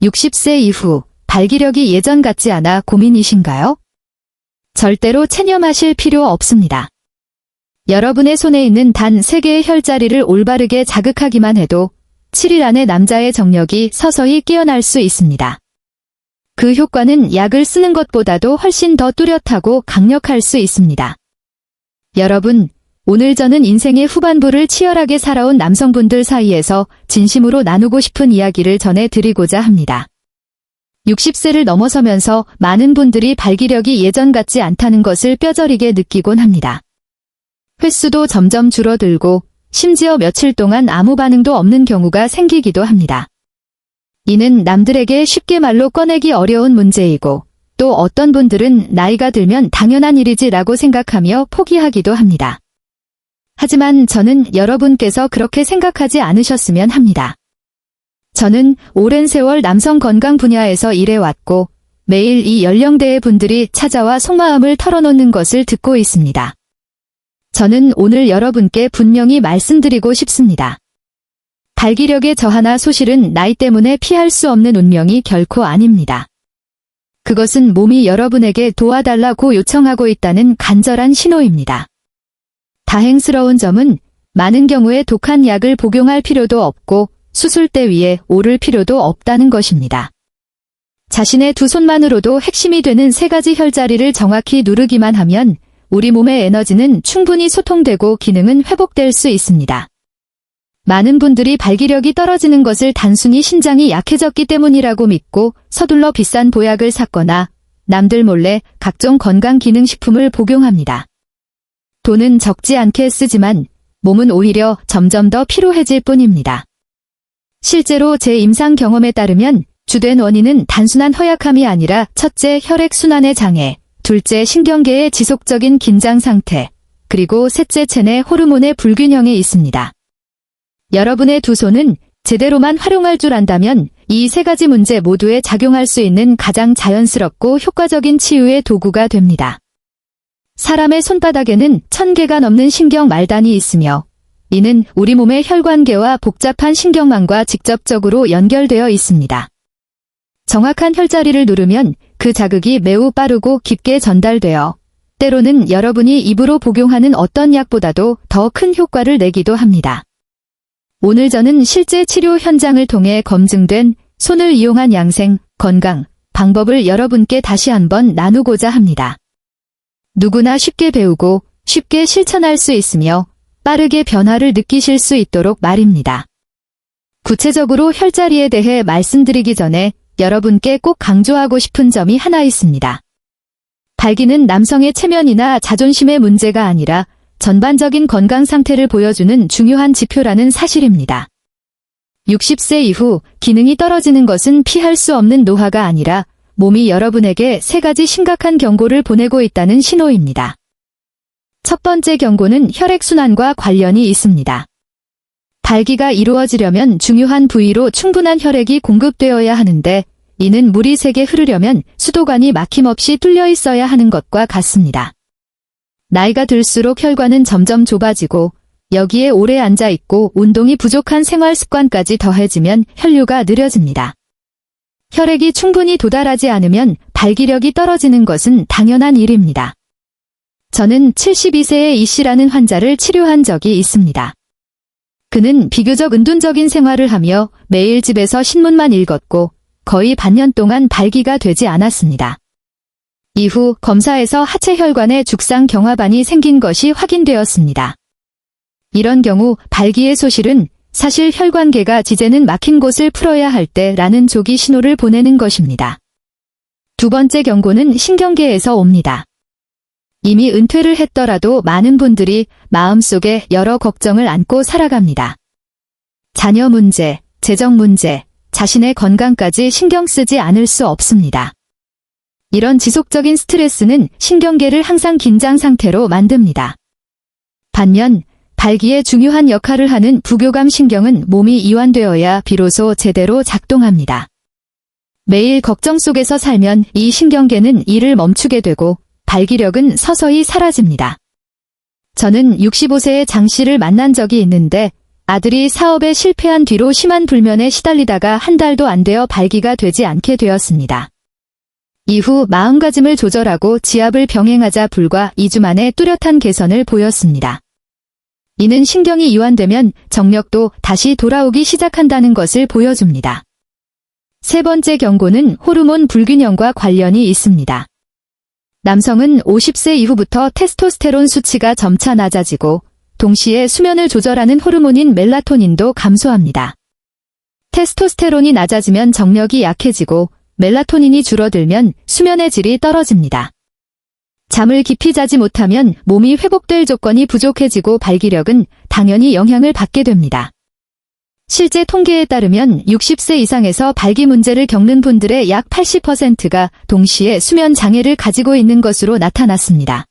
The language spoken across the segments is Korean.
60세 이후 발기력이 예전 같지 않아 고민이신가요? 절대로 체념하실 필요 없습니다. 여러분의 손에 있는 단 3개의 혈자리를 올바르게 자극하기만 해도 7일 안에 남자의 정력이 서서히 깨어날 수 있습니다. 그 효과는 약을 쓰는 것보다도 훨씬 더 뚜렷하고 강력할 수 있습니다. 여러분, 오늘 저는 인생의 후반부를 치열하게 살아온 남성분들 사이에서 진심으로 나누고 싶은 이야기를 전해드리고자 합니다. 60세를 넘어서면서 많은 분들이 발기력이 예전 같지 않다는 것을 뼈저리게 느끼곤 합니다. 횟수도 점점 줄어들고 심지어 며칠 동안 아무 반응도 없는 경우가 생기기도 합니다. 이는 남들에게 쉽게 말로 꺼내기 어려운 문제이고 또 어떤 분들은 나이가 들면 당연한 일이지라고 생각하며 포기하기도 합니다. 하지만 저는 여러분께서 그렇게 생각하지 않으셨으면 합니다. 저는 오랜 세월 남성 건강 분야에서 일해왔고 매일 이 연령대의 분들이 찾아와 속마음을 털어놓는 것을 듣고 있습니다. 저는 오늘 여러분께 분명히 말씀드리고 싶습니다. 발기력의 저하나 소실은 나이 때문에 피할 수 없는 운명이 결코 아닙니다. 그것은 몸이 여러분에게 도와달라고 요청하고 있다는 간절한 신호입니다. 다행스러운 점은 많은 경우에 독한 약을 복용할 필요도 없고 수술대 위에 오를 필요도 없다는 것입니다. 자신의 두 손만으로도 핵심이 되는 3가지 혈자리를 정확히 누르기만 하면 우리 몸의 에너지는 충분히 소통되고 기능은 회복될 수 있습니다. 많은 분들이 발기력이 떨어지는 것을 단순히 신장이 약해졌기 때문이라고 믿고 서둘러 비싼 보약을 샀거나 남들 몰래 각종 건강기능식품을 복용합니다. 돈은 적지 않게 쓰지만 몸은 오히려 점점 더 피로해질 뿐입니다. 실제로 제 임상 경험에 따르면 주된 원인은 단순한 허약함이 아니라 첫째 혈액순환의 장애, 둘째 신경계의 지속적인 긴장 상태, 그리고 셋째 체내 호르몬의 불균형에 있습니다. 여러분의 두 손은 제대로만 활용할 줄 안다면 이 3가지 문제 모두에 작용할 수 있는 가장 자연스럽고 효과적인 치유의 도구가 됩니다. 사람의 손바닥에는 1000개가 넘는 신경 말단이 있으며 이는 우리 몸의 혈관계와 복잡한 신경망과 직접적으로 연결되어 있습니다. 정확한 혈자리를 누르면 그 자극이 매우 빠르고 깊게 전달되어 때로는 여러분이 입으로 복용하는 어떤 약보다도 더 큰 효과를 내기도 합니다. 오늘 저는 실제 치료 현장을 통해 검증된 손을 이용한 양생, 건강, 방법을 여러분께 다시 한번 나누고자 합니다. 누구나 쉽게 배우고 쉽게 실천할 수 있으며 빠르게 변화를 느끼실 수 있도록 말입니다. 구체적으로 혈자리에 대해 말씀드리기 전에 여러분께 꼭 강조하고 싶은 점이 하나 있습니다. 발기는 남성의 체면이나 자존심의 문제가 아니라 전반적인 건강 상태를 보여주는 중요한 지표라는 사실입니다. 60세 이후 기능이 떨어지는 것은 피할 수 없는 노화가 아니라 몸이 여러분에게 3가지 심각한 경고를 보내고 있다는 신호입니다. 첫 번째 경고는 혈액순환과 관련이 있습니다. 발기가 이루어지려면 중요한 부위로 충분한 혈액이 공급되어야 하는데 이는 물이 세게 흐르려면 수도관이 막힘없이 뚫려 있어야 하는 것과 같습니다. 나이가 들수록 혈관은 점점 좁아지고 여기에 오래 앉아 있고 운동이 부족한 생활 습관까지 더해지면 혈류가 느려집니다. 혈액이 충분히 도달하지 않으면 발기력이 떨어지는 것은 당연한 일입니다. 저는 72세의 이 씨라는 환자를 치료한 적이 있습니다. 그는 비교적 은둔적인 생활을 하며 매일 집에서 신문만 읽었고 거의 반년 동안 발기가 되지 않았습니다. 이후 검사에서 하체 혈관에 죽상 경화반이 생긴 것이 확인되었습니다. 이런 경우 발기의 소실은 사실 혈관계가 지제는 막힌 곳을 풀어야 할 때라는 조기 신호를 보내는 것입니다. 두 번째 경고는 신경계에서 옵니다. 이미 은퇴를 했더라도 많은 분들이 마음속에 여러 걱정을 안고 살아갑니다. 자녀 문제, 재정 문제, 자신의 건강까지 신경 쓰지 않을 수 없습니다. 이런 지속적인 스트레스는 신경계를 항상 긴장 상태로 만듭니다. 반면 발기에 중요한 역할을 하는 부교감 신경은 몸이 이완되어야 비로소 제대로 작동합니다. 매일 걱정 속에서 살면 이 신경계는 일을 멈추게 되고 발기력은 서서히 사라집니다. 저는 65세의 장 씨를 만난 적이 있는데 아들이 사업에 실패한 뒤로 심한 불면에 시달리다가 한 달도 안 되어 발기가 되지 않게 되었습니다. 이후 마음가짐을 조절하고 지압을 병행하자 불과 2주 만에 뚜렷한 개선을 보였습니다. 이는 신경이 이완되면 정력도 다시 돌아오기 시작한다는 것을 보여줍니다. 세 번째 경고는 호르몬 불균형과 관련이 있습니다. 남성은 50세 이후부터 테스토스테론 수치가 점차 낮아지고 동시에 수면을 조절하는 호르몬인 멜라토닌도 감소합니다. 테스토스테론이 낮아지면 정력이 약해지고 멜라토닌이 줄어들면 수면의 질이 떨어집니다. 잠을 깊이 자지 못하면 몸이 회복될 조건이 부족해지고 발기력은 당연히 영향을 받게 됩니다. 실제 통계에 따르면 60세 이상에서 발기 문제를 겪는 분들의 약 80%가 동시에 수면 장애를 가지고 있는 것으로 나타났습니다.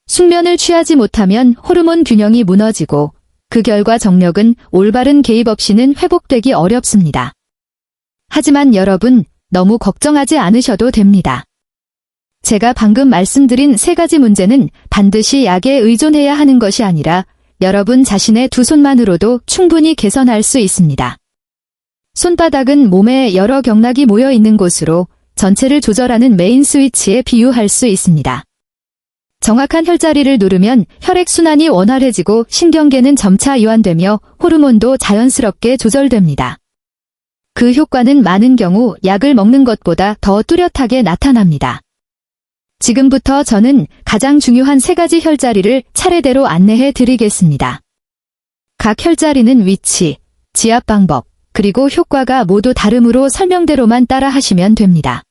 숙면을 취하지 못하면 호르몬 균형이 무너지고 그 결과 정력은 올바른 개입 없이는 회복되기 어렵습니다. 하지만 여러분, 너무 걱정하지 않으셔도 됩니다. 제가 방금 말씀드린 세 가지 문제는 반드시 약에 의존해야 하는 것이 아니라 여러분 자신의 두 손만으로도 충분히 개선할 수 있습니다. 손바닥은 몸에 여러 경락이 모여 있는 곳으로 전체를 조절하는 메인 스위치에 비유할 수 있습니다. 정확한 혈자리를 누르면 혈액순환이 원활해지고 신경계는 점차 이완되며 호르몬도 자연스럽게 조절됩니다. 그 효과는 많은 경우 약을 먹는 것보다 더 뚜렷하게 나타납니다. 지금부터 저는 가장 중요한 세 가지 혈자리를 차례대로 안내해 드리겠습니다. 각 혈자리는 위치, 지압 방법, 그리고 효과가 모두 다르므로 설명대로만 따라 하시면 됩니다.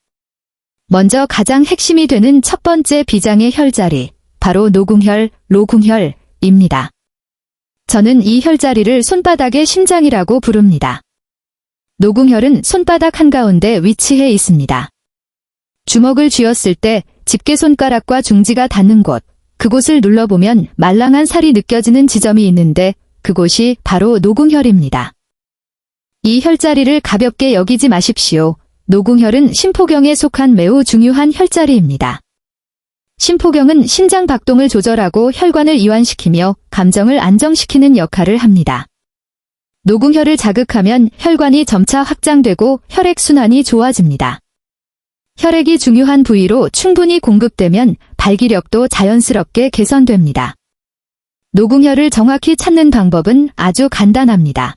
먼저 가장 핵심이 되는 첫 번째 비장의 혈자리, 바로 노궁혈, 로궁혈입니다. 저는 이 혈자리를 손바닥의 심장이라고 부릅니다. 노궁혈은 손바닥 한가운데 위치해 있습니다. 주먹을 쥐었을 때 집게손가락과 중지가 닿는 곳, 그곳을 눌러보면 말랑한 살이 느껴지는 지점이 있는데 그곳이 바로 노궁혈입니다. 이 혈자리를 가볍게 여기지 마십시오. 노궁혈은 심포경에 속한 매우 중요한 혈자리입니다. 심포경은 심장 박동을 조절하고 혈관을 이완시키며 감정을 안정시키는 역할을 합니다. 노궁혈을 자극하면 혈관이 점차 확장되고 혈액순환이 좋아집니다. 혈액이 중요한 부위로 충분히 공급되면 발기력도 자연스럽게 개선됩니다. 노궁혈을 정확히 찾는 방법은 아주 간단합니다.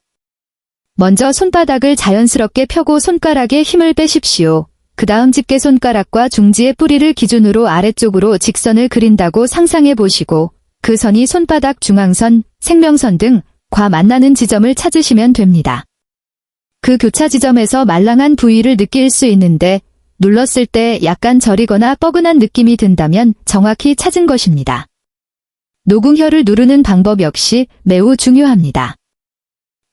먼저 손바닥을 자연스럽게 펴고 손가락에 힘을 빼십시오. 그 다음 집게손가락과 중지의 뿌리를 기준으로 아래쪽으로 직선을 그린다고 상상해 보시고 그 선이 손바닥 중앙선, 생명선 등과 만나는 지점을 찾으시면 됩니다. 그 교차 지점에서 말랑한 부위를 느낄 수 있는데 눌렀을 때 약간 저리거나 뻐근한 느낌이 든다면 정확히 찾은 것입니다. 노궁혈을 누르는 방법 역시 매우 중요합니다.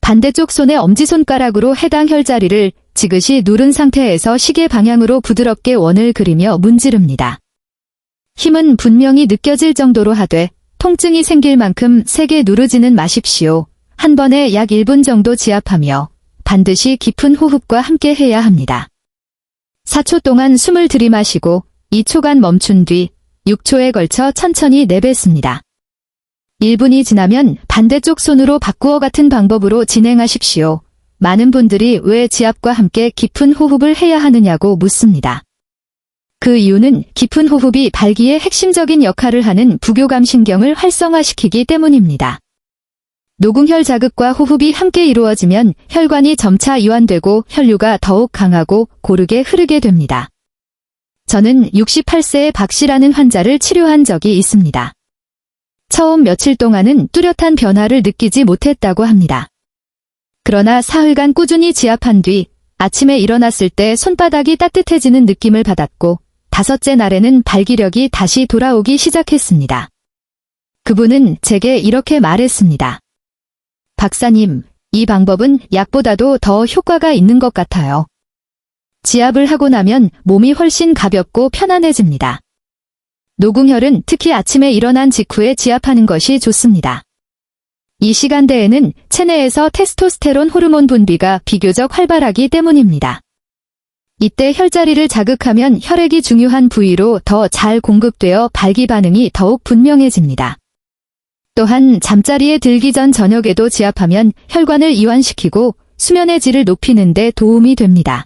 반대쪽 손의 엄지손가락으로 해당 혈자리를 지그시 누른 상태에서 시계 방향으로 부드럽게 원을 그리며 문지릅니다. 힘은 분명히 느껴질 정도로 하되 통증이 생길 만큼 세게 누르지는 마십시오. 한 번에 약 1분 정도 지압하며 반드시 깊은 호흡과 함께 해야 합니다. 4초 동안 숨을 들이마시고 2초간 멈춘 뒤 6초에 걸쳐 천천히 내뱉습니다. 1분이 지나면 반대쪽 손으로 바꾸어 같은 방법으로 진행하십시오. 많은 분들이 왜 지압과 함께 깊은 호흡을 해야 하느냐고 묻습니다. 그 이유는 깊은 호흡이 발기의 핵심적인 역할을 하는 부교감 신경을 활성화시키기 때문입니다. 노궁혈 자극과 호흡이 함께 이루어지면 혈관이 점차 이완되고 혈류가 더욱 강하고 고르게 흐르게 됩니다. 저는 68세의 박 씨라는 환자를 치료한 적이 있습니다. 처음 며칠 동안은 뚜렷한 변화를 느끼지 못했다고 합니다. 그러나 사흘간 꾸준히 지압한 뒤 아침에 일어났을 때 손바닥이 따뜻해지는 느낌을 받았고 5째 날에는 발기력이 다시 돌아오기 시작했습니다. 그분은 제게 이렇게 말했습니다. 박사님, 이 방법은 약보다도 더 효과가 있는 것 같아요. 지압을 하고 나면 몸이 훨씬 가볍고 편안해집니다. 노궁혈은 특히 아침에 일어난 직후에 지압하는 것이 좋습니다. 이 시간대에는 체내에서 테스토스테론 호르몬 분비가 비교적 활발하기 때문입니다. 이때 혈자리를 자극하면 혈액이 중요한 부위로 더 잘 공급되어 발기 반응이 더욱 분명해집니다. 또한 잠자리에 들기 전 저녁에도 지압하면 혈관을 이완시키고 수면의 질을 높이는 데 도움이 됩니다.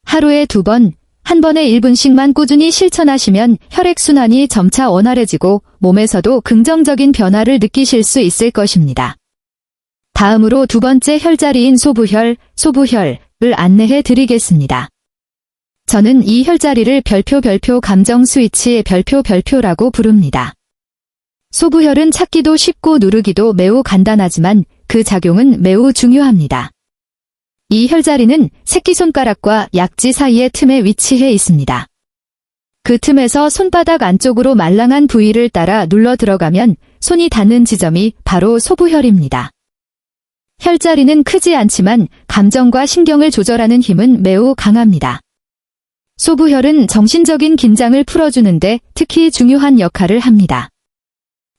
하루에 2번, 한 번에 1분씩만 꾸준히 실천하시면 혈액순환이 점차 원활해지고 몸에서도 긍정적인 변화를 느끼실 수 있을 것입니다. 다음으로 2번째 혈자리인 소부혈을 안내해 드리겠습니다. 저는 이 혈자리를 별표 감정 스위치 별표라고 부릅니다. 소부혈은 찾기도 쉽고 누르기도 매우 간단하지만 그 작용은 매우 중요합니다. 이 혈자리는 새끼손가락과 약지 사이의 틈에 위치해 있습니다. 그 틈에서 손바닥 안쪽으로 말랑한 부위를 따라 눌러 들어가면 손이 닿는 지점이 바로 소부혈입니다. 혈자리는 크지 않지만 감정과 신경을 조절하는 힘은 매우 강합니다. 소부혈은 정신적인 긴장을 풀어주는데 특히 중요한 역할을 합니다.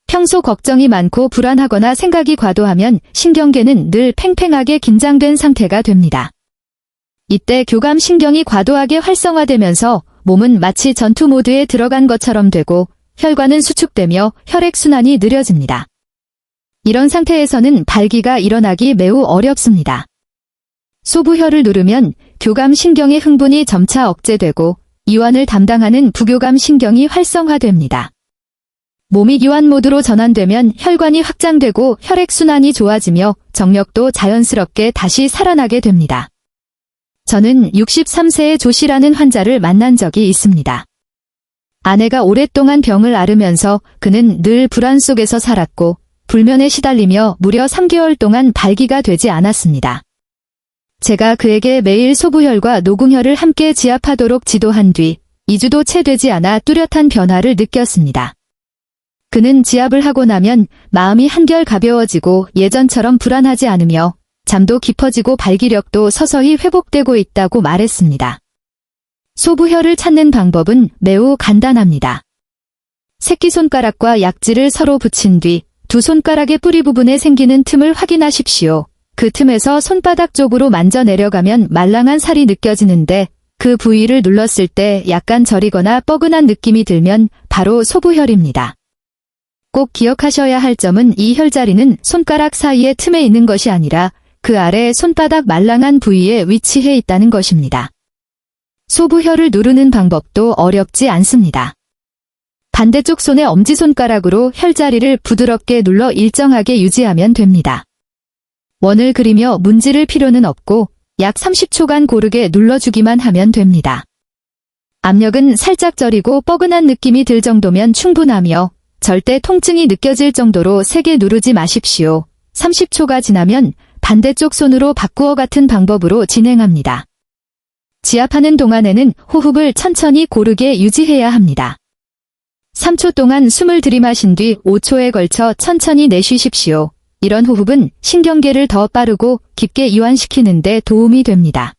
평소 걱정이 많고 불안하거나 생각이 과도하면 신경계는 늘 팽팽하게 긴장된 상태가 됩니다. 이때 교감신경이 과도하게 활성화되면서 몸은 마치 전투 모드에 들어간 것처럼 되고 혈관은 수축되며 혈액순환이 느려집니다. 이런 상태에서는 발기가 일어나기 매우 어렵습니다. 소부혈을 누르면 교감신경의 흥분이 점차 억제되고 이완을 담당하는 부교감신경이 활성화됩니다. 몸이 이완 모드로 전환되면 혈관이 확장되고 혈액순환이 좋아지며 정력도 자연스럽게 다시 살아나게 됩니다. 저는 63세의 조씨라는 환자를 만난 적이 있습니다. 아내가 오랫동안 병을 앓으면서 그는 늘 불안 속에서 살았고 불면에 시달리며 무려 3개월 동안 발기가 되지 않았습니다. 제가 그에게 매일 소부혈과 노궁혈을 함께 지압하도록 지도한 뒤 2주도 채 되지 않아 뚜렷한 변화를 느꼈습니다. 그는 지압을 하고 나면 마음이 한결 가벼워지고 예전처럼 불안하지 않으며 잠도 깊어지고 발기력도 서서히 회복되고 있다고 말했습니다. 소부혈을 찾는 방법은 매우 간단합니다. 새끼손가락과 약지를 서로 붙인 뒤 두 손가락의 뿌리 부분에 생기는 틈을 확인하십시오. 그 틈에서 손바닥 쪽으로 만져 내려가면 말랑한 살이 느껴지는데 그 부위를 눌렀을 때 약간 저리거나 뻐근한 느낌이 들면 바로 소부혈입니다. 꼭 기억하셔야 할 점은 이 혈자리는 손가락 사이의 틈에 있는 것이 아니라 그 아래 손바닥 말랑한 부위에 위치해 있다는 것입니다. 소부혈을 누르는 방법도 어렵지 않습니다. 반대쪽 손의 엄지손가락으로 혈자리를 부드럽게 눌러 일정하게 유지하면 됩니다. 원을 그리며 문지를 필요는 없고 약 30초간 고르게 눌러주기만 하면 됩니다. 압력은 살짝 저리고 뻐근한 느낌이 들 정도면 충분하며 절대 통증이 느껴질 정도로 세게 누르지 마십시오. 30초가 지나면 반대쪽 손으로 바꾸어 같은 방법으로 진행합니다. 지압하는 동안에는 호흡을 천천히 고르게 유지해야 합니다. 3초 동안 숨을 들이마신 뒤 5초에 걸쳐 천천히 내쉬십시오. 이런 호흡은 신경계를 더 빠르고 깊게 이완시키는 데 도움이 됩니다.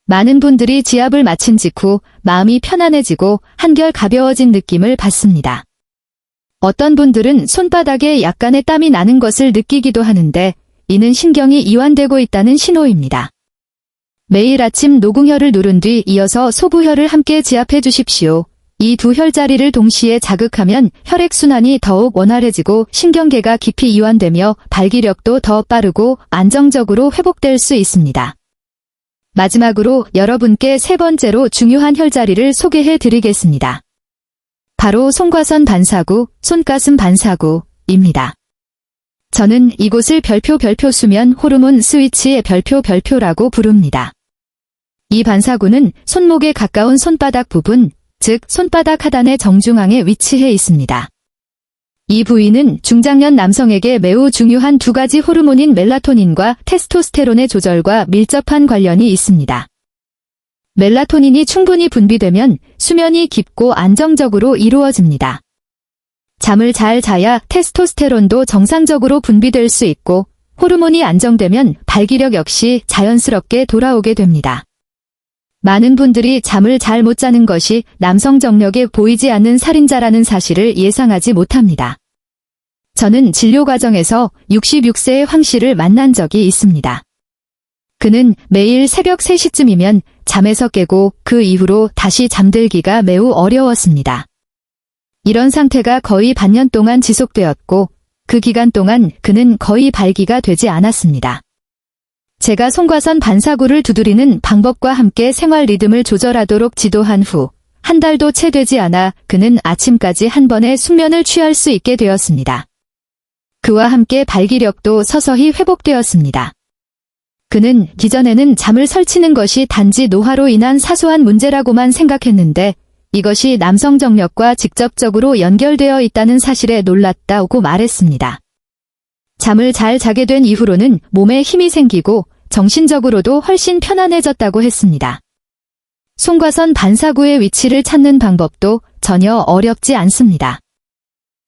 많은 분들이 지압을 마친 직후 마음이 편안해지고 한결 가벼워진 느낌을 받습니다. 어떤 분들은 손바닥에 약간의 땀이 나는 것을 느끼기도 하는데 이는 신경이 이완되고 있다는 신호입니다. 매일 아침 노궁혈을 누른 뒤 이어서 소부혈을 함께 지압해 주십시오. 이 두 혈자리를 동시에 자극하면 혈액순환이 더욱 원활해지고 신경계가 깊이 이완되며 발기력도 더 빠르고 안정적으로 회복될 수 있습니다. 마지막으로 여러분께 3번째로 중요한 혈자리를 소개해 드리겠습니다. 바로 손과선 반사구, 손가슴 반사구입니다. 저는 이곳을 별표 수면 호르몬 스위치의 별표라고 부릅니다. 이 반사구는 손목에 가까운 손바닥 부분, 즉 손바닥 하단의 정중앙에 위치해 있습니다. 이 부위는 중장년 남성에게 매우 중요한 두 가지 호르몬인 멜라토닌과 테스토스테론의 조절과 밀접한 관련이 있습니다. 멜라토닌이 충분히 분비되면 수면이 깊고 안정적으로 이루어집니다. 잠을 잘 자야 테스토스테론도 정상적으로 분비될 수 있고 호르몬이 안정되면 발기력 역시 자연스럽게 돌아오게 됩니다. 많은 분들이 잠을 잘 못 자는 것이 남성 정력에 보이지 않는 살인자라는 사실을 예상하지 못합니다. 저는 진료 과정에서 66세의 황 씨를 만난 적이 있습니다. 그는 매일 새벽 3시쯤이면 잠에서 깨고 그 이후로 다시 잠들기가 매우 어려웠습니다. 이런 상태가 거의 반년 동안 지속되었고 그 기간 동안 그는 거의 발기가 되지 않았습니다. 제가 송과선 반사구를 두드리는 방법과 함께 생활 리듬을 조절하도록 지도한 후 한 달도 채 되지 않아 그는 아침까지 한 번에 숙면을 취할 수 있게 되었습니다. 그와 함께 발기력도 서서히 회복되었습니다. 그는 기존에는 잠을 설치는 것이 단지 노화로 인한 사소한 문제라고만 생각했는데 이것이 남성 정력과 직접적으로 연결되어 있다는 사실에 놀랐다고 말했습니다. 잠을 잘 자게 된 이후로는 몸에 힘이 생기고 정신적으로도 훨씬 편안해졌다고 했습니다. 송과선 반사구의 위치를 찾는 방법도 전혀 어렵지 않습니다.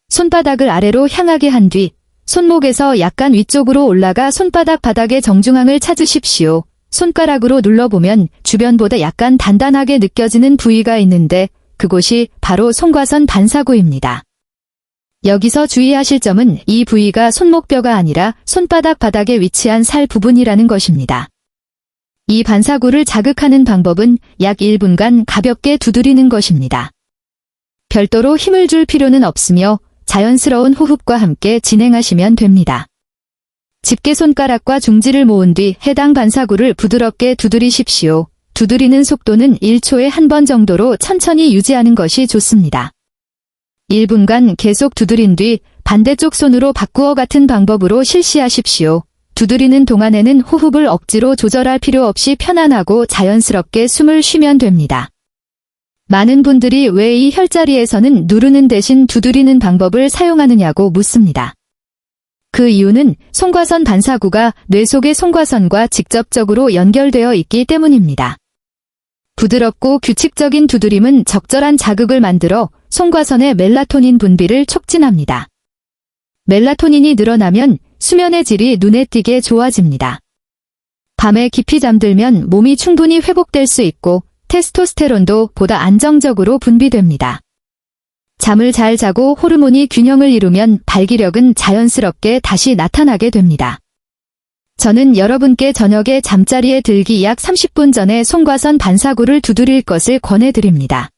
손바닥을 아래로 향하게 한 뒤 손목에서 약간 위쪽으로 올라가 손바닥 바닥의 정중앙을 찾으십시오. 손가락으로 눌러보면 주변보다 약간 단단하게 느껴지는 부위가 있는데 그곳이 바로 송과선 반사구입니다. 여기서 주의하실 점은 이 부위가 손목뼈가 아니라 손바닥 바닥에 위치한 살 부분이라는 것입니다. 이 반사구를 자극하는 방법은 약 1분간 가볍게 두드리는 것입니다. 별도로 힘을 줄 필요는 없으며 자연스러운 호흡과 함께 진행하시면 됩니다. 집게 손가락과 중지를 모은 뒤 해당 반사구를 부드럽게 두드리십시오. 두드리는 속도는 1초에 한 번 정도로 천천히 유지하는 것이 좋습니다. 1분간 계속 두드린 뒤 반대쪽 손으로 바꾸어 같은 방법으로 실시하십시오. 두드리는 동안에는 호흡을 억지로 조절할 필요 없이 편안하고 자연스럽게 숨을 쉬면 됩니다. 많은 분들이 왜 이 혈자리에서는 누르는 대신 두드리는 방법을 사용하느냐고 묻습니다. 그 이유는 송과선 반사구가 뇌 속의 송과선과 직접적으로 연결되어 있기 때문입니다. 부드럽고 규칙적인 두드림은 적절한 자극을 만들어 송과선의 멜라토닌 분비를 촉진합니다. 멜라토닌이 늘어나면 수면의 질이 눈에 띄게 좋아집니다. 밤에 깊이 잠들면 몸이 충분히 회복될 수 있고 테스토스테론도 보다 안정적으로 분비됩니다. 잠을 잘 자고 호르몬이 균형을 이루면 발기력은 자연스럽게 다시 나타나게 됩니다. 저는 여러분께 저녁에 잠자리에 들기 약 30분 전에 송과선 반사구를 두드릴 것을 권해드립니다.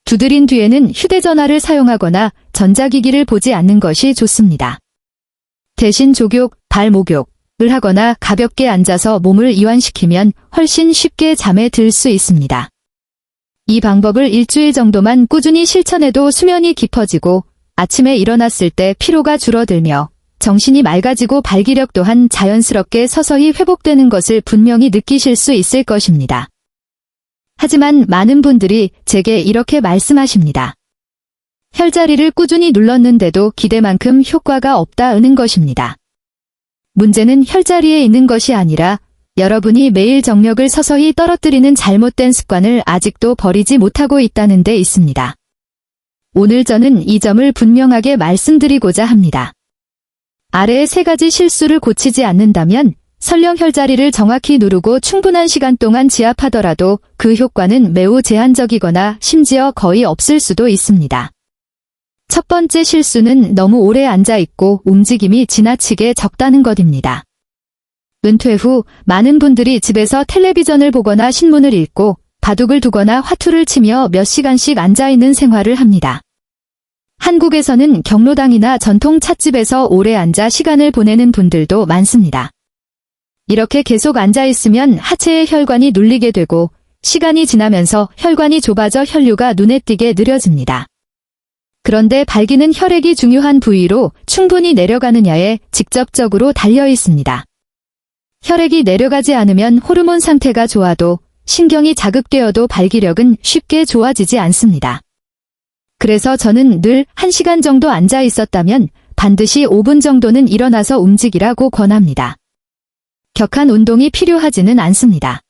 두드린 뒤에는 휴대전화를 사용하거나 전자기기를 보지 않는 것이 좋습니다. 대신 족욕, 발 목욕을 하거나 가볍게 앉아서 몸을 이완시키면 훨씬 쉽게 잠에 들 수 있습니다. 이 방법을 일주일 정도만 꾸준히 실천해도 수면이 깊어지고 아침에 일어났을 때 피로가 줄어들며 정신이 맑아지고 발기력 또한 자연스럽게 서서히 회복되는 것을 분명히 느끼실 수 있을 것입니다. 하지만 많은 분들이 제게 이렇게 말씀하십니다. 혈자리를 꾸준히 눌렀는데도 기대만큼 효과가 없다는 것입니다. 문제는 혈자리에 있는 것이 아니라 여러분이 매일 정력을 서서히 떨어뜨리는 잘못된 습관을 아직도 버리지 못하고 있다는 데 있습니다. 오늘 저는 이 점을 분명하게 말씀드리고자 합니다. 아래의 3가지 실수를 고치지 않는다면 설령 혈자리를 정확히 누르고 충분한 시간 동안 지압하더라도 그 효과는 매우 제한적이거나 심지어 거의 없을 수도 있습니다. 첫 번째 실수는 너무 오래 앉아있고 움직임이 지나치게 적다는 것입니다. 은퇴 후 많은 분들이 집에서 텔레비전을 보거나 신문을 읽고 바둑을 두거나 화투를 치며 몇 시간씩 앉아있는 생활을 합니다. 한국에서는 경로당이나 전통 찻집에서 오래 앉아 시간을 보내는 분들도 많습니다. 이렇게 계속 앉아있으면 하체의 혈관이 눌리게 되고 시간이 지나면서 혈관이 좁아져 혈류가 눈에 띄게 느려집니다. 그런데 발기는 혈액이 중요한 부위로 충분히 내려가느냐에 직접적으로 달려 있습니다. 혈액이 내려가지 않으면 호르몬 상태가 좋아도 신경이 자극되어도 발기력은 쉽게 좋아지지 않습니다. 그래서 저는 늘 1시간 정도 앉아 있었다면 반드시 5분 정도는 일어나서 움직이라고 권합니다. 격한 운동이 필요하지는 않습니다.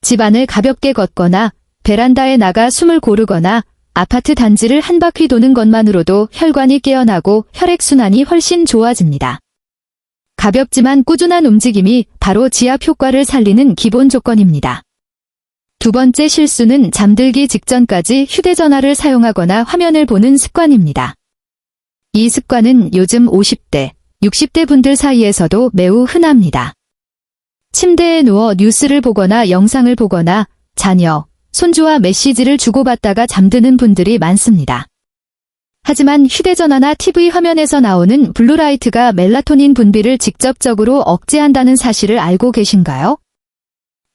집안을 가볍게 걷거나 베란다에 나가 숨을 고르거나 아파트 단지를 한 바퀴 도는 것만으로도 혈관이 깨어나고 혈액순환이 훨씬 좋아집니다. 가볍지만 꾸준한 움직임이 바로 지압 효과를 살리는 기본 조건입니다. 두 번째 실수는 잠들기 직전까지 휴대전화를 사용하거나 화면을 보는 습관입니다. 이 습관은 요즘 50대, 60대 분들 사이에서도 매우 흔합니다. 침대에 누워 뉴스를 보거나 영상을 보거나 자녀, 손주와 메시지를 주고받다가 잠드는 분들이 많습니다. 하지만 휴대전화나 TV 화면에서 나오는 블루라이트가 멜라토닌 분비를 직접적으로 억제한다는 사실을 알고 계신가요?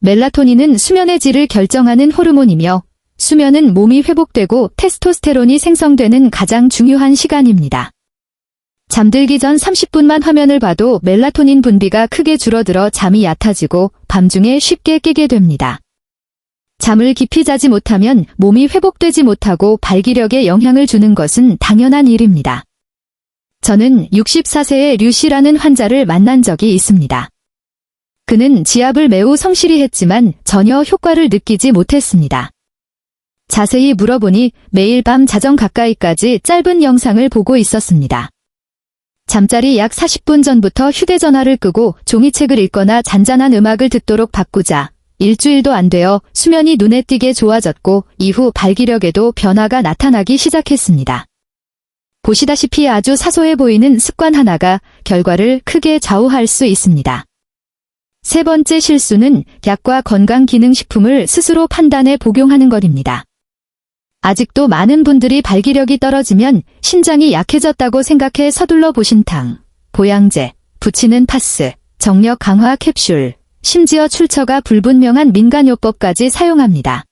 멜라토닌은 수면의 질을 결정하는 호르몬이며 수면은 몸이 회복되고 테스토스테론이 생성되는 가장 중요한 시간입니다. 잠들기 전 30분만 화면을 봐도 멜라토닌 분비가 크게 줄어들어 잠이 얕아지고 밤중에 쉽게 깨게 됩니다. 잠을 깊이 자지 못하면 몸이 회복되지 못하고 발기력에 영향을 주는 것은 당연한 일입니다. 저는 64세의 류씨라는 환자를 만난 적이 있습니다. 그는 지압을 매우 성실히 했지만 전혀 효과를 느끼지 못했습니다. 자세히 물어보니 매일 밤 자정 가까이까지 짧은 영상을 보고 있었습니다. 잠자리 약 40분 전부터 휴대전화를 끄고 종이책을 읽거나 잔잔한 음악을 듣도록 바꾸자 일주일도 안 되어 수면이 눈에 띄게 좋아졌고 이후 발기력에도 변화가 나타나기 시작했습니다. 보시다시피 아주 사소해 보이는 습관 하나가 결과를 크게 좌우할 수 있습니다. 세 번째 실수는 약과 건강기능식품을 스스로 판단해 복용하는 것입니다. 아직도 많은 분들이 발기력이 떨어지면 신장이 약해졌다고 생각해 서둘러 보신탕, 보양제, 붙이는 파스, 정력 강화 캡슐, 심지어 출처가 불분명한 민간요법까지 사용합니다.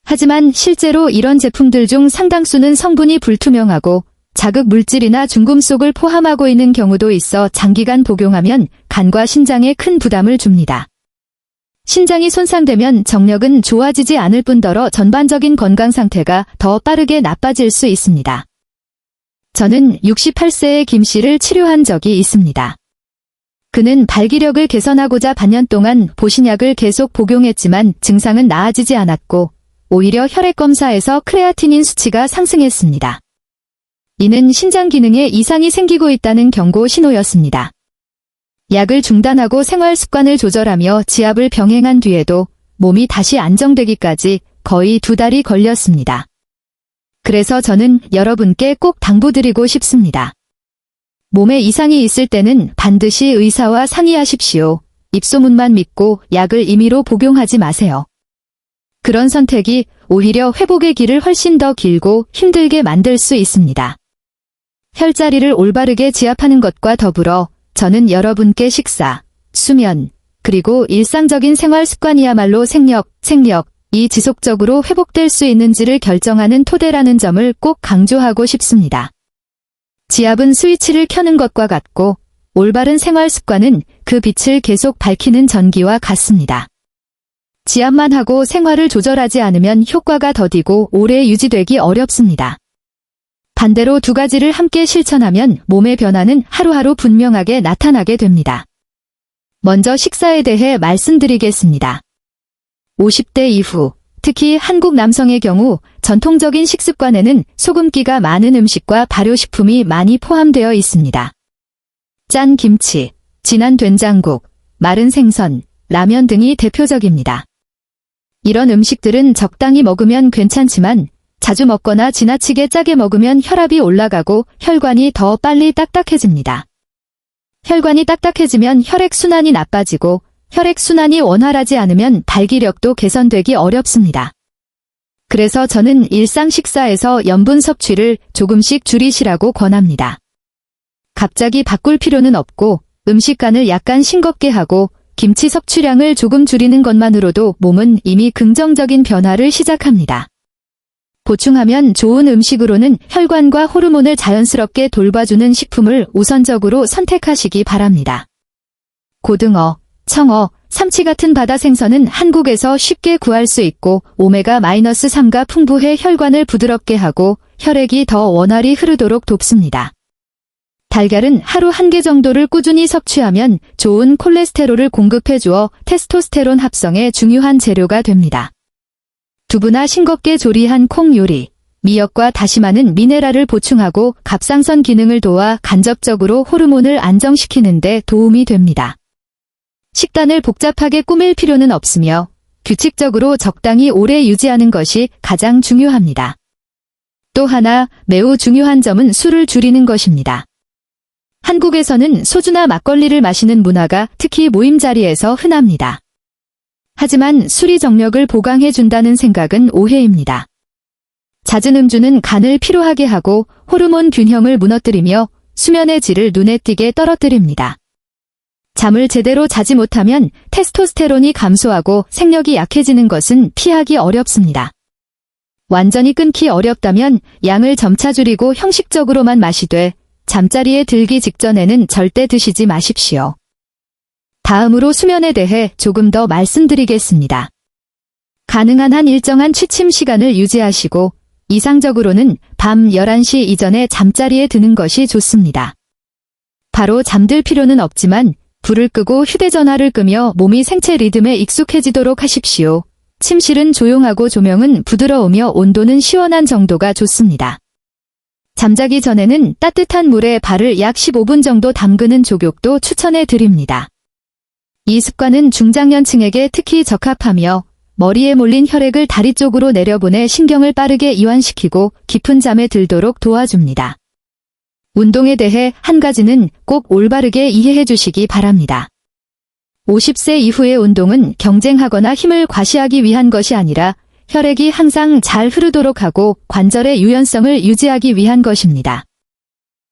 하지만 실제로 이런 제품들 중 상당수는 성분이 불투명하고 자극 물질이나 중금속을 포함하고 있는 경우도 있어 장기간 복용하면 간과 신장에 큰 부담을 줍니다. 신장이 손상되면 정력은 좋아지지 않을 뿐더러 전반적인 건강 상태가 더 빠르게 나빠질 수 있습니다. 저는 68세의 김 씨를 치료한 적이 있습니다. 그는 발기력을 개선하고자 반년 동안 보신약을 계속 복용했지만 증상은 나아지지 않았고 오히려 혈액검사에서 크레아티닌 수치가 상승했습니다. 이는 신장 기능에 이상이 생기고 있다는 경고 신호였습니다. 약을 중단하고 생활 습관을 조절하며 지압을 병행한 뒤에도 몸이 다시 안정되기까지 거의 2달이 걸렸습니다. 그래서 저는 여러분께 꼭 당부드리고 싶습니다. 몸에 이상이 있을 때는 반드시 의사와 상의하십시오. 입소문만 믿고 약을 임의로 복용하지 마세요. 그런 선택이 오히려 회복의 길을 훨씬 더 길고 힘들게 만들 수 있습니다. 혈자리를 올바르게 지압하는 것과 더불어 저는 여러분께 식사, 수면, 그리고 일상적인 생활 습관이야말로 생력이 지속적으로 회복될 수 있는지를 결정하는 토대라는 점을 꼭 강조하고 싶습니다. 지압은 스위치를 켜는 것과 같고 올바른 생활 습관은 그 빛을 계속 밝히는 전기와 같습니다. 지압만 하고 생활을 조절하지 않으면 효과가 더디고 오래 유지되기 어렵습니다. 반대로 두 가지를 함께 실천하면 몸의 변화는 하루하루 분명하게 나타나게 됩니다. 먼저 식사에 대해 말씀드리겠습니다. 50대 이후, 특히 한국 남성의 경우 전통적인 식습관에는 소금기가 많은 음식과 발효식품이 많이 포함되어 있습니다. 짠 김치, 진한 된장국, 마른 생선, 라면 등이 대표적입니다. 이런 음식들은 적당히 먹으면 괜찮지만 자주 먹거나 지나치게 짜게 먹으면 혈압이 올라가고 혈관이 더 빨리 딱딱해집니다. 혈관이 딱딱해지면 혈액순환이 나빠지고 혈액순환이 원활하지 않으면 발기력도 개선되기 어렵습니다. 그래서 저는 일상 식사에서 염분 섭취를 조금씩 줄이시라고 권합니다. 갑자기 바꿀 필요는 없고 음식간을 약간 싱겁게 하고 김치 섭취량을 조금 줄이는 것만으로도 몸은 이미 긍정적인 변화를 시작합니다. 보충하면 좋은 음식으로는 혈관과 호르몬을 자연스럽게 돌봐주는 식품을 우선적으로 선택하시기 바랍니다. 고등어, 청어, 삼치 같은 바다 생선은 한국에서 쉽게 구할 수 있고 오메가-3가 풍부해 혈관을 부드럽게 하고 혈액이 더 원활히 흐르도록 돕습니다. 달걀은 하루 1개 정도를 꾸준히 섭취하면 좋은 콜레스테롤을 공급해주어 테스토스테론 합성에 중요한 재료가 됩니다. 두부나 싱겁게 조리한 콩 요리, 미역과 다시마는 미네랄을 보충하고 갑상선 기능을 도와 간접적으로 호르몬을 안정시키는 데 도움이 됩니다. 식단을 복잡하게 꾸밀 필요는 없으며 규칙적으로 적당히 오래 유지하는 것이 가장 중요합니다. 또 하나 매우 중요한 점은 술을 줄이는 것입니다. 한국에서는 소주나 막걸리를 마시는 문화가 특히 모임 자리에서 흔합니다. 하지만 술이 정력을 보강해준다는 생각은 오해입니다. 잦은 음주는 간을 피로하게 하고 호르몬 균형을 무너뜨리며 수면의 질을 눈에 띄게 떨어뜨립니다. 잠을 제대로 자지 못하면 테스토스테론이 감소하고 생력이 약해지는 것은 피하기 어렵습니다. 완전히 끊기 어렵다면 양을 점차 줄이고 형식적으로만 마시되 잠자리에 들기 직전에는 절대 드시지 마십시오. 다음으로 수면에 대해 조금 더 말씀드리겠습니다. 가능한 한 일정한 취침 시간을 유지하시고 이상적으로는 밤 11시 이전에 잠자리에 드는 것이 좋습니다. 바로 잠들 필요는 없지만 불을 끄고 휴대전화를 끄며 몸이 생체 리듬에 익숙해지도록 하십시오. 침실은 조용하고 조명은 부드러우며 온도는 시원한 정도가 좋습니다. 잠자기 전에는 따뜻한 물에 발을 약 15분 정도 담그는 족욕도 추천해 드립니다. 이 습관은 중장년층에게 특히 적합하며 머리에 몰린 혈액을 다리 쪽으로 내려보내 신경을 빠르게 이완시키고 깊은 잠에 들도록 도와줍니다. 운동에 대해 한 가지는 꼭 올바르게 이해해 주시기 바랍니다. 50세 이후의 운동은 경쟁하거나 힘을 과시하기 위한 것이 아니라 혈액이 항상 잘 흐르도록 하고 관절의 유연성을 유지하기 위한 것입니다.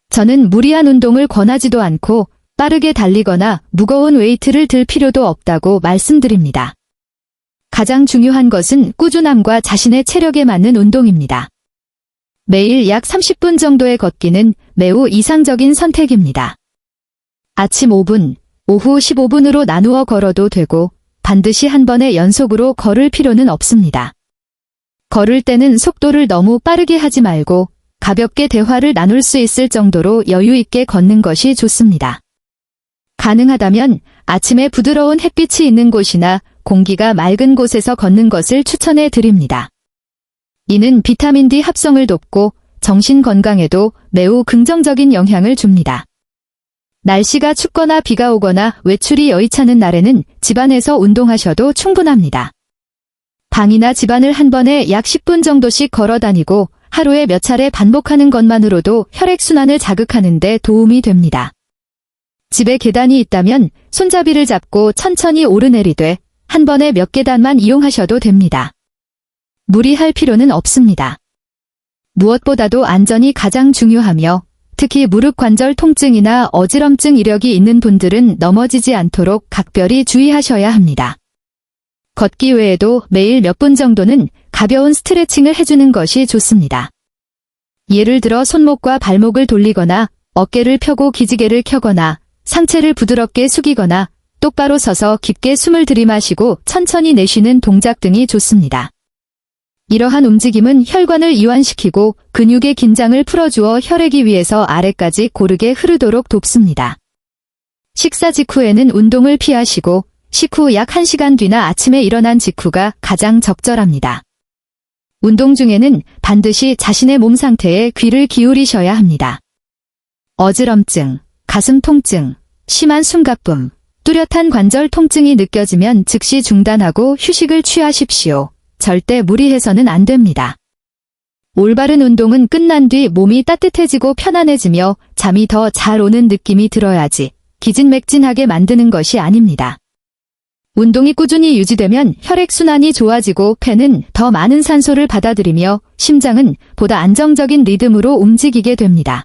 저는 무리한 운동을 권하지도 않고 빠르게 달리거나 무거운 웨이트를 들 필요도 없다고 말씀드립니다. 가장 중요한 것은 꾸준함과 자신의 체력에 맞는 운동입니다. 매일 약 30분 정도의 걷기는 매우 이상적인 선택입니다. 아침 5분, 오후 15분으로 나누어 걸어도 되고 반드시 한 번에 연속으로 걸을 필요는 없습니다. 걸을 때는 속도를 너무 빠르게 하지 말고 가볍게 대화를 나눌 수 있을 정도로 여유 있게 걷는 것이 좋습니다. 가능하다면 아침에 부드러운 햇빛이 있는 곳이나 공기가 맑은 곳에서 걷는 것을 추천해 드립니다. 이는 비타민 D 합성을 돕고 정신 건강에도 매우 긍정적인 영향을 줍니다. 날씨가 춥거나 비가 오거나 외출이 여의찮은 날에는 집안에서 운동하셔도 충분합니다. 방이나 집안을 한 번에 약 10분 정도씩 걸어 다니고 하루에 몇 차례 반복하는 것만으로도 혈액순환을 자극하는 데 도움이 됩니다. 집에 계단이 있다면 손잡이를 잡고 천천히 오르내리되 한 번에 몇 계단만 이용하셔도 됩니다. 무리할 필요는 없습니다. 무엇보다도 안전이 가장 중요하며 특히 무릎 관절 통증이나 어지럼증 이력이 있는 분들은 넘어지지 않도록 각별히 주의하셔야 합니다. 걷기 외에도 매일 몇 분 정도는 가벼운 스트레칭을 해주는 것이 좋습니다. 예를 들어 손목과 발목을 돌리거나 어깨를 펴고 기지개를 켜거나 상체를 부드럽게 숙이거나 똑바로 서서 깊게 숨을 들이마시고 천천히 내쉬는 동작 등이 좋습니다. 이러한 움직임은 혈관을 이완시키고 근육의 긴장을 풀어주어 혈액이 위에서 아래까지 고르게 흐르도록 돕습니다. 식사 직후에는 운동을 피하시고 식후 약 1시간 뒤나 아침에 일어난 직후가 가장 적절합니다. 운동 중에는 반드시 자신의 몸 상태에 귀를 기울이셔야 합니다. 어지럼증, 가슴 통증, 심한 숨가쁨, 뚜렷한 관절 통증이 느껴지면 즉시 중단하고 휴식을 취하십시오. 절대 무리해서는 안 됩니다. 올바른 운동은 끝난 뒤 몸이 따뜻해지고 편안해지며 잠이 더 잘 오는 느낌이 들어야지 기진맥진하게 만드는 것이 아닙니다. 운동이 꾸준히 유지되면 혈액순환이 좋아지고 폐는 더 많은 산소를 받아들이며 심장은 보다 안정적인 리듬으로 움직이게 됩니다.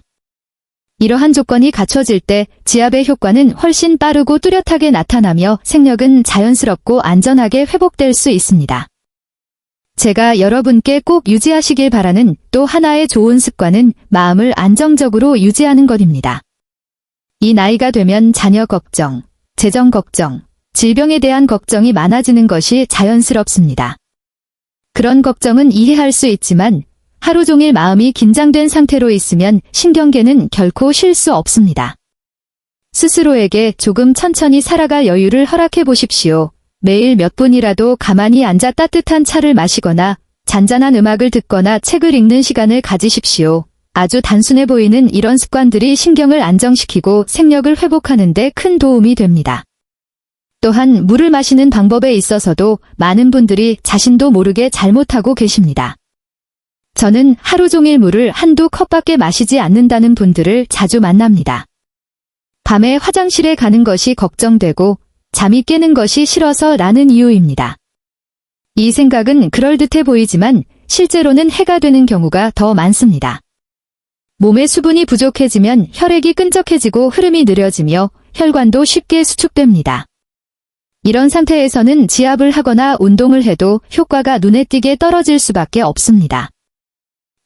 이러한 조건이 갖춰질 때 지압의 효과는 훨씬 빠르고 뚜렷하게 나타나며 생력은 자연스럽고 안전하게 회복될 수 있습니다. 제가 여러분께 꼭 유지하시길 바라는 또 하나의 좋은 습관은 마음을 안정적으로 유지하는 것입니다. 이 나이가 되면 자녀 걱정, 재정 걱정, 질병에 대한 걱정이 많아지는 것이 자연스럽습니다. 그런 걱정은 이해할 수 있지만 하루 종일 마음이 긴장된 상태로 있으면 신경계는 결코 쉴 수 없습니다. 스스로에게 조금 천천히 살아갈 여유를 허락해 보십시오. 매일 몇 분이라도 가만히 앉아 따뜻한 차를 마시거나 잔잔한 음악을 듣거나 책을 읽는 시간을 가지십시오. 아주 단순해 보이는 이런 습관들이 신경을 안정시키고 생력을 회복하는 데 큰 도움이 됩니다. 또한 물을 마시는 방법에 있어서도 많은 분들이 자신도 모르게 잘못하고 계십니다. 저는 하루 종일 물을 한두 컵밖에 마시지 않는다는 분들을 자주 만납니다. 밤에 화장실에 가는 것이 걱정되고 잠이 깨는 것이 싫어서 라는 이유입니다. 이 생각은 그럴듯해 보이지만 실제로는 해가 되는 경우가 더 많습니다. 몸에 수분이 부족해지면 혈액이 끈적해지고 흐름이 느려지며 혈관도 쉽게 수축됩니다. 이런 상태에서는 지압을 하거나 운동을 해도 효과가 눈에 띄게 떨어질 수밖에 없습니다.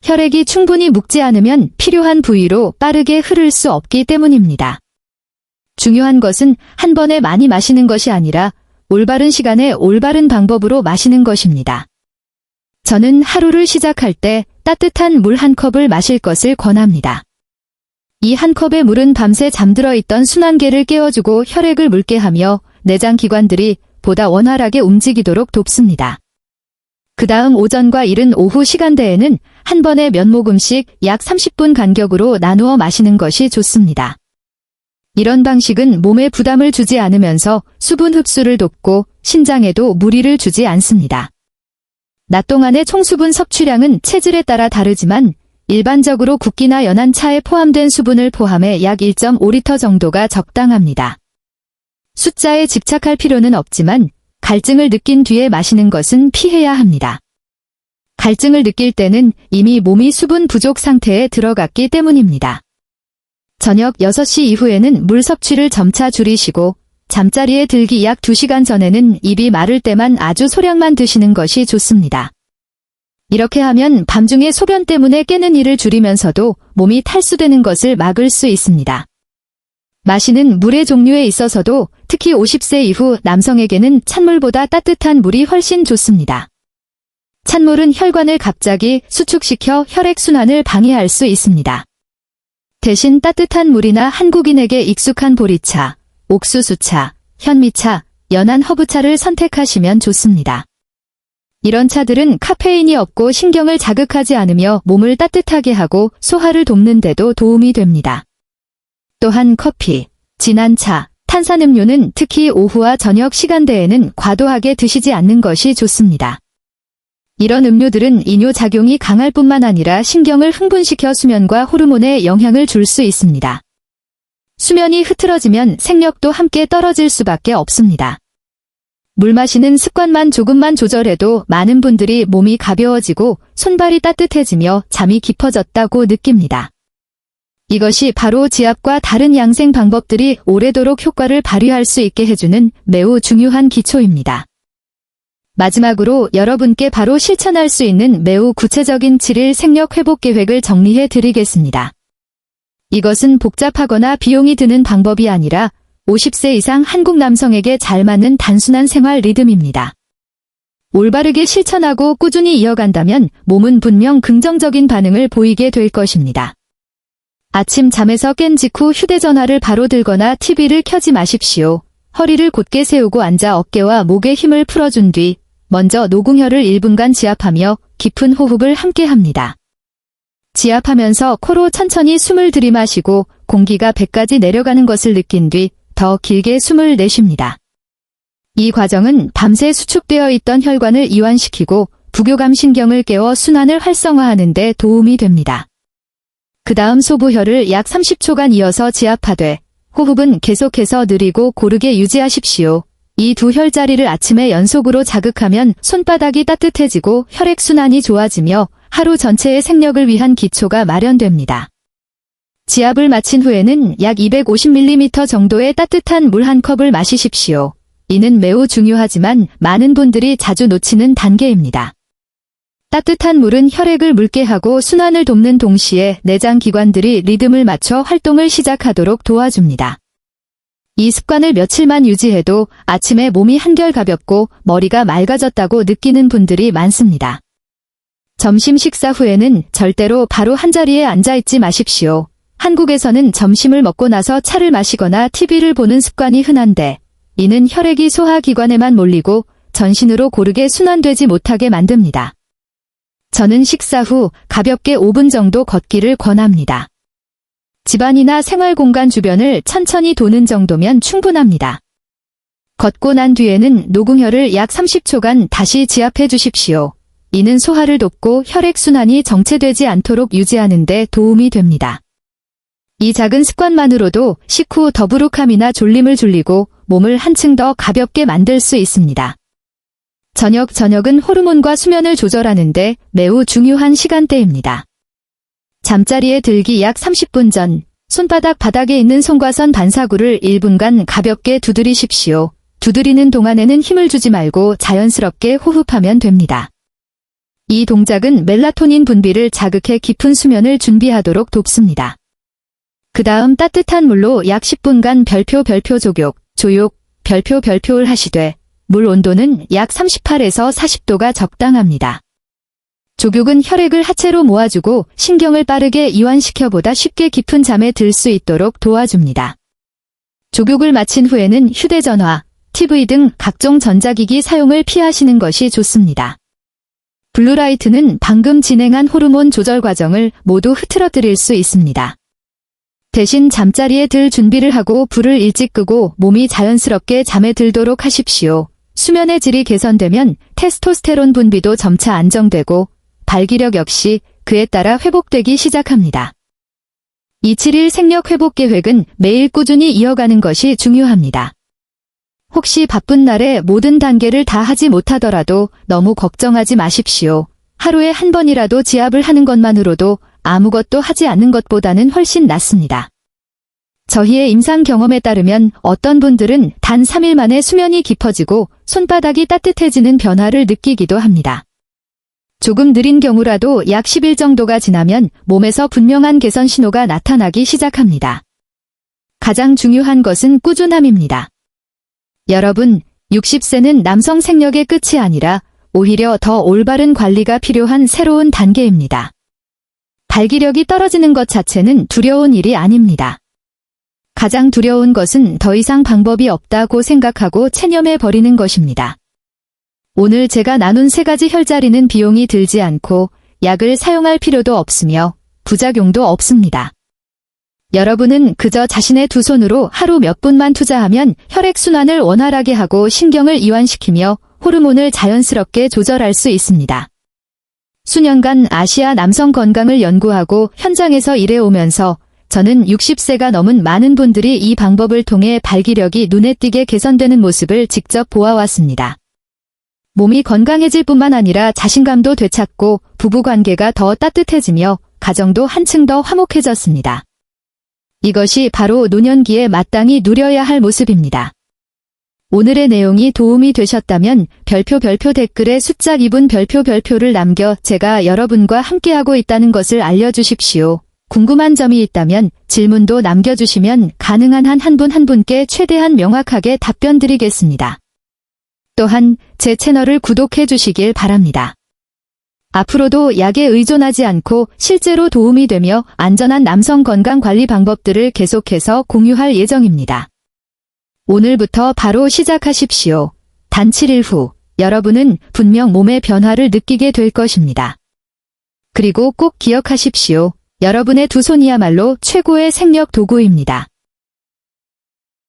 혈액이 충분히 묵지 않으면 필요한 부위로 빠르게 흐를 수 없기 때문입니다. 중요한 것은 한 번에 많이 마시는 것이 아니라 올바른 시간에 올바른 방법으로 마시는 것입니다. 저는 하루를 시작할 때 따뜻한 물 한 컵을 마실 것을 권합니다. 이 한 컵의 물은 밤새 잠들어 있던 순환계를 깨워주고 혈액을 묽게 하며 내장 기관들이 보다 원활하게 움직이도록 돕습니다. 그 다음 오전과 이른 오후 시간대에는 한 번에 몇 모금씩 약 30분 간격으로 나누어 마시는 것이 좋습니다. 이런 방식은 몸에 부담을 주지 않으면서 수분 흡수를 돕고 신장에도 무리를 주지 않습니다. 낮 동안의 총수분 섭취량은 체질에 따라 다르지만 일반적으로 국기나 연한 차에 포함된 수분을 포함해 약 1.5리터 정도가 적당합니다. 숫자에 집착할 필요는 없지만 갈증을 느낀 뒤에 마시는 것은 피해야 합니다. 갈증을 느낄 때는 이미 몸이 수분 부족 상태에 들어갔기 때문입니다. 저녁 6시 이후에는 물 섭취를 점차 줄이시고 잠자리에 들기 약 2시간 전에는 입이 마를 때만 아주 소량만 드시는 것이 좋습니다. 이렇게 하면 밤중에 소변 때문에 깨는 일을 줄이면서도 몸이 탈수되는 것을 막을 수 있습니다. 마시는 물의 종류에 있어서도 특히 50세 이후 남성에게는 찬물보다 따뜻한 물이 훨씬 좋습니다. 찬물은 혈관을 갑자기 수축시켜 혈액순환을 방해할 수 있습니다. 대신 따뜻한 물이나 한국인에게 익숙한 보리차, 옥수수차, 현미차, 연한 허브차를 선택하시면 좋습니다. 이런 차들은 카페인이 없고 신경을 자극하지 않으며 몸을 따뜻하게 하고 소화를 돕는 데도 도움이 됩니다. 또한 커피, 진한 차, 탄산음료는 특히 오후와 저녁 시간대에는 과도하게 드시지 않는 것이 좋습니다. 이런 음료들은 이뇨작용이 강할 뿐만 아니라 신경을 흥분시켜 수면과 호르몬에 영향을 줄 수 있습니다. 수면이 흐트러지면 생력도 함께 떨어질 수밖에 없습니다. 물 마시는 습관만 조금만 조절해도 많은 분들이 몸이 가벼워지고 손발이 따뜻해지며 잠이 깊어졌다고 느낍니다. 이것이 바로 지압과 다른 양생 방법들이 오래도록 효과를 발휘할 수 있게 해주는 매우 중요한 기초입니다. 마지막으로 여러분께 바로 실천할 수 있는 매우 구체적인 7일 생력 회복 계획을 정리해 드리겠습니다. 이것은 복잡하거나 비용이 드는 방법이 아니라 50세 이상 한국 남성에게 잘 맞는 단순한 생활 리듬입니다. 올바르게 실천하고 꾸준히 이어간다면 몸은 분명 긍정적인 반응을 보이게 될 것입니다. 아침 잠에서 깬 직후 휴대전화를 바로 들거나 TV를 켜지 마십시오. 허리를 곧게 세우고 앉아 어깨와 목에 힘을 풀어준 뒤 먼저 노궁혈을 1분간 지압하며 깊은 호흡을 함께 합니다. 지압하면서 코로 천천히 숨을 들이마시고 공기가 배까지 내려가는 것을 느낀 뒤 더 길게 숨을 내쉽니다. 이 과정은 밤새 수축되어 있던 혈관을 이완시키고 부교감 신경을 깨워 순환을 활성화하는 데 도움이 됩니다. 그 다음 소부혈을 약 30초간 이어서 지압하되 호흡은 계속해서 느리고 고르게 유지하십시오. 이 두 혈자리를 아침에 연속으로 자극하면 손바닥이 따뜻해지고 혈액순환이 좋아지며 하루 전체의 생력을 위한 기초가 마련됩니다. 지압을 마친 후에는 약 250ml 정도의 따뜻한 물 한 컵을 마시십시오. 이는 매우 중요하지만 많은 분들이 자주 놓치는 단계입니다. 따뜻한 물은 혈액을 묽게 하고 순환을 돕는 동시에 내장 기관들이 리듬을 맞춰 활동을 시작하도록 도와줍니다. 이 습관을 며칠만 유지해도 아침에 몸이 한결 가볍고 머리가 맑아졌다고 느끼는 분들이 많습니다. 점심 식사 후에는 절대로 바로 한자리에 앉아있지 마십시오. 한국에서는 점심을 먹고 나서 차를 마시거나 TV를 보는 습관이 흔한데 이는 혈액이 소화기관에만 몰리고 전신으로 고르게 순환되지 못하게 만듭니다. 저는 식사 후 가볍게 5분 정도 걷기를 권합니다. 집안이나 생활공간 주변을 천천히 도는 정도면 충분합니다. 걷고 난 뒤에는 노궁혈을 약 30초간 다시 지압해 주십시오. 이는 소화를 돕고 혈액순환이 정체되지 않도록 유지하는 데 도움이 됩니다. 이 작은 습관만으로도 식후 더부룩함이나 졸림을 줄이고 몸을 한층 더 가볍게 만들 수 있습니다. 저녁은 호르몬과 수면을 조절하는데 매우 중요한 시간대입니다. 잠자리에 들기 약 30분 전, 손바닥 바닥에 있는 손과선 반사구를 1분간 가볍게 두드리십시오. 두드리는 동안에는 힘을 주지 말고 자연스럽게 호흡하면 됩니다. 이 동작은 멜라토닌 분비를 자극해 깊은 수면을 준비하도록 돕습니다. 그 다음 따뜻한 물로 약 10분간 별표 조욕, 별표를 하시되 물 온도는 약 38에서 40도가 적당합니다. 조욕은 혈액을 하체로 모아주고 신경을 빠르게 이완시켜보다 쉽게 깊은 잠에 들 수 있도록 도와줍니다. 조욕을 마친 후에는 휴대전화, TV 등 각종 전자기기 사용을 피하시는 것이 좋습니다. 블루라이트는 방금 진행한 호르몬 조절 과정을 모두 흐트러뜨릴 수 있습니다. 대신 잠자리에 들 준비를 하고 불을 일찍 끄고 몸이 자연스럽게 잠에 들도록 하십시오. 수면의 질이 개선되면 테스토스테론 분비도 점차 안정되고 발기력 역시 그에 따라 회복되기 시작합니다. 271 생력 회복 계획은 매일 꾸준히 이어가는 것이 중요합니다. 혹시 바쁜 날에 모든 단계를 다 하지 못하더라도 너무 걱정하지 마십시오. 하루에 한 번이라도 지압을 하는 것만으로도 아무것도 하지 않는 것보다는 훨씬 낫습니다. 저희의 임상 경험에 따르면 어떤 분들은 단 3일 만에 수면이 깊어지고 손바닥이 따뜻해지는 변화를 느끼기도 합니다. 조금 느린 경우라도 약 10일 정도가 지나면 몸에서 분명한 개선 신호가 나타나기 시작합니다. 가장 중요한 것은 꾸준함입니다. 여러분, 60세는 남성 생력의 끝이 아니라 오히려 더 올바른 관리가 필요한 새로운 단계입니다. 발기력이 떨어지는 것 자체는 두려운 일이 아닙니다. 가장 두려운 것은 더 이상 방법이 없다고 생각하고 체념해 버리는 것입니다. 오늘 제가 나눈 3가지 혈자리는 비용이 들지 않고 약을 사용할 필요도 없으며 부작용도 없습니다. 여러분은 그저 자신의 두 손으로 하루 몇 분만 투자하면 혈액순환을 원활하게 하고 신경을 이완시키며 호르몬을 자연스럽게 조절할 수 있습니다. 수년간 아시아 남성 건강을 연구하고 현장에서 일해오면서 저는 60세가 넘은 많은 분들이 이 방법을 통해 발기력이 눈에 띄게 개선되는 모습을 직접 보아왔습니다. 몸이 건강해질 뿐만 아니라 자신감도 되찾고 부부관계가 더 따뜻해지며 가정도 한층 더 화목해졌습니다. 이것이 바로 노년기에 마땅히 누려야 할 모습입니다. 오늘의 내용이 도움이 되셨다면 별표 댓글에 숫자 2분 별표를 남겨 제가 여러분과 함께하고 있다는 것을 알려주십시오. 궁금한 점이 있다면 질문도 남겨주시면 가능한 한 한 분 한 분께 최대한 명확하게 답변 드리겠습니다. 또한 제 채널을 구독해 주시길 바랍니다. 앞으로도 약에 의존하지 않고 실제로 도움이 되며 안전한 남성 건강 관리 방법들을 계속해서 공유할 예정입니다. 오늘부터 바로 시작하십시오. 단 7일 후 여러분은 분명 몸의 변화를 느끼게 될 것입니다. 그리고 꼭 기억하십시오. 여러분의 두 손이야말로 최고의 생력 도구입니다.